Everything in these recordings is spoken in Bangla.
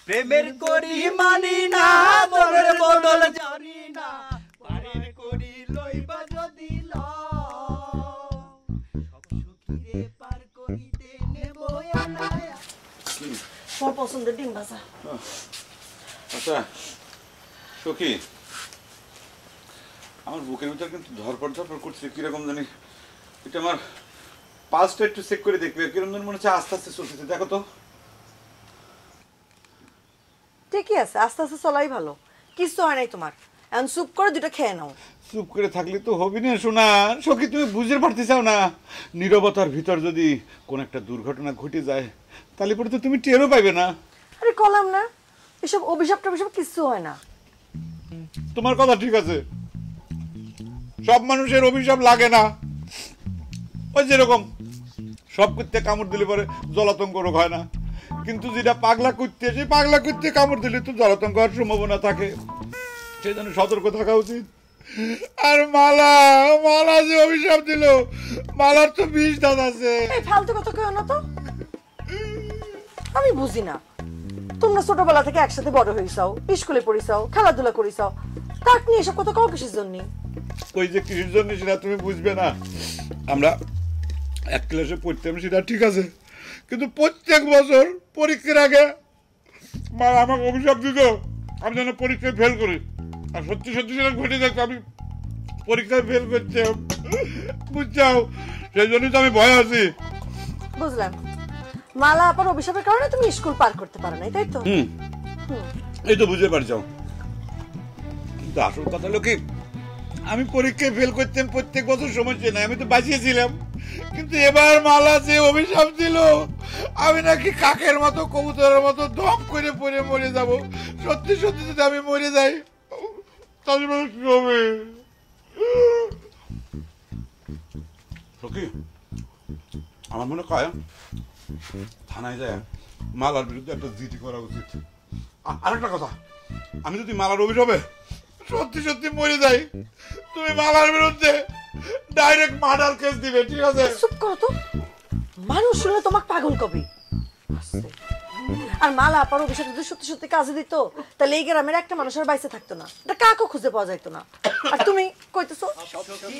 প্রেমের করি মানি না মনের বদল জানি না পারের করি লইবা যদি সব সখীরে পার করিতে নেব আনায়া তোমার পছন্দের ডিম ভাজা। আচ্ছা সখী, আমার বুকের ভিতর কিন্তু ধরপড় ধরপড় করছে কিরকম জানি। এটা আমার পালসটা একটু চেক করে দেখবে, কিরকম মনে হচ্ছে আস্তে আস্তে চলতেছে। দেখো তো। ঠিকই আছে, আস্তে আস্তে চলাই ভালো। কিছু হয় নাই তোমার, এখন চুপ করে দুটো খেয়ে নাও। চুপ করে থাকলে তো হবি না শোনা। সখী তুমি বুঝতে পারতে চাও না, নীরবতার ভিতর যদি কোন একটা দুর্ঘটনা ঘটে যায় তাহলে পরে তো তুমি টেরও পাইবে না। আরে কলাম না, এসব অভিশাপ টভিশাপ কিছু হয় না। তোমার কথা ঠিক আছে, সব মানুষের অভিশাপ লাগে না। ওই যেরকম সব কুত্তে কামড় দিলে পরে জলাতঙ্ক রোগ হয় না, কিন্তু যেটা পাগলা কুত্তে, সেই পাগলা কুত্তে কামড় দিলে তো জলাতঙ্ক হওয়ার সম্ভাবনা থাকে। সেই জন্য সতর্ক থাকা উচিত। আর মালা মালা যে অভিশাপ দিল, মালার তো 20 দাঁত আছে। এই ফালতু কথা কইও না তো, আমি বুঝি না। তোমরা ছোটবেলা থেকে একসাথে বড় হইছাও, স্কুলে পড়িছাও, খেলাধুলা করিছাও, তাক নিয়ে এসব কথা কাউ কিসের জন্য? ওই যে কিসের জন্য সেটা তুমি বুঝবে না। আমরা এক ক্লাসে পড়তাম সেটা ঠিক আছে, কিন্তু প্রত্যেক বছর পরীক্ষার আগে মা আমাকে অভিশাপ দিত আমি যেন পরীক্ষায় ফেল করি। আর সত্যি সত্যি সেটা ঘটে যেত, আমি পরীক্ষায় ফেল করতাম, বুঝছাও? সেই জন্যই তো আমি ভয় আছি। বুঝলাম, মালা আপার অভিশাপের কারণে তুমি স্কুল পার করতে পারো নাই, তাই তো? এই তো বুঝতে পারছো। কিন্তু আসল কথা হলো কি, আমি পরীক্ষায় ফেল করতাম প্রত্যেক বছর, সমস্যা নাই, আমি তো বাঁচিয়েছিলাম। কিন্তু এবার মালা যে অভিশাপ দিল, আমি নাকি কাকের মতো কবুতরের মতো দম করে পড়ে মরে যাব। সত্যি সত্যি যদি আমি মরে যাই তাহলে কি হবে? সখী, আমার মনে হয় থানায় যায় মালার বিরুদ্ধে একটা জিডি করা উচিত। আরেকটা কথা, আমি যদি মালার অভিশাপে সত্যি সত্যি মরে যাই, তুমি মালার বিরুদ্ধে ডাইরেক্ট মার্ডার কেস দিবে, ঠিক আছে? চুপ করো তো, মানুষ শুনে তোমাকে পাগল কবে। আর মালা আপার অভিশাপ যদি সত্যি সত্যি কাজে দিত, তাহলে এই গ্রামের একটা মানুষ আর বাইসে থাকতো না, এটা কাকও খুঁজে পাওয়া যাইতো না। আর তুমি কইতেছো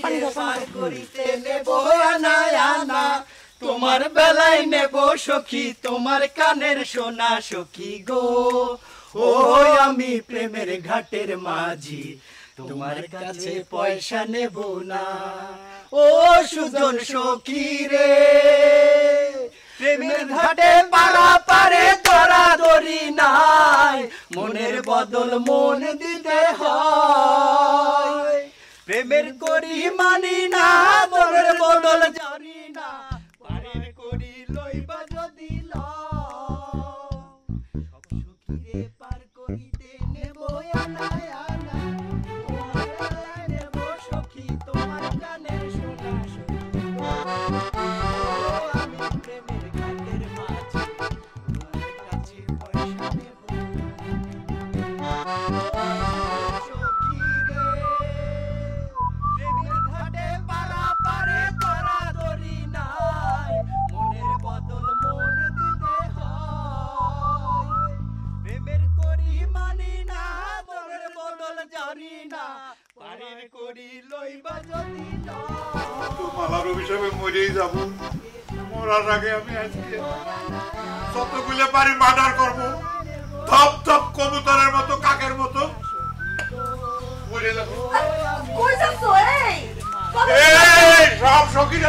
পানি পার করিতে নেব আনায়া তোমার বেলায় নেব সখী, তোমার কানের সোনা সখী গো। ও আমি প্রেমের ঘাটের মাঝি, তোমার কাছে পয়সা নেব না। ও সুজন সখী রে, প্রেমের ঘাটে পারা পারে ধরা ধরি নাই, মনের বদল মন দিতে হয়। প্রেমের করি মানি না মনের বদল জানি না, পারের করি লইবা যদি সব সখীরে পার করিতে নেব আনায়া নেব সখী, তোমার কানের সোনা সখী গো। আমি প্রেমের ঘাটের মাঝি, তোমার কাছে পয়সা নেব না। সখী রে, প্রেমের ঘাটে পারা পারে ধরা ধরি নাই, মনের বদল মন দিতে হয়। প্রেমের করি মানি না মনের বদল জানি না, পারের করি লইবা যদি মালার অভিশাপে মরেই যাব। মরার আগে আমি আজকে যতগুলো পারি মার্ডার করবো, ধপ ধপ কবুতরের মতো কাকের মতো মরে যাব। কই যাচ্ছো? এই সব সখীরা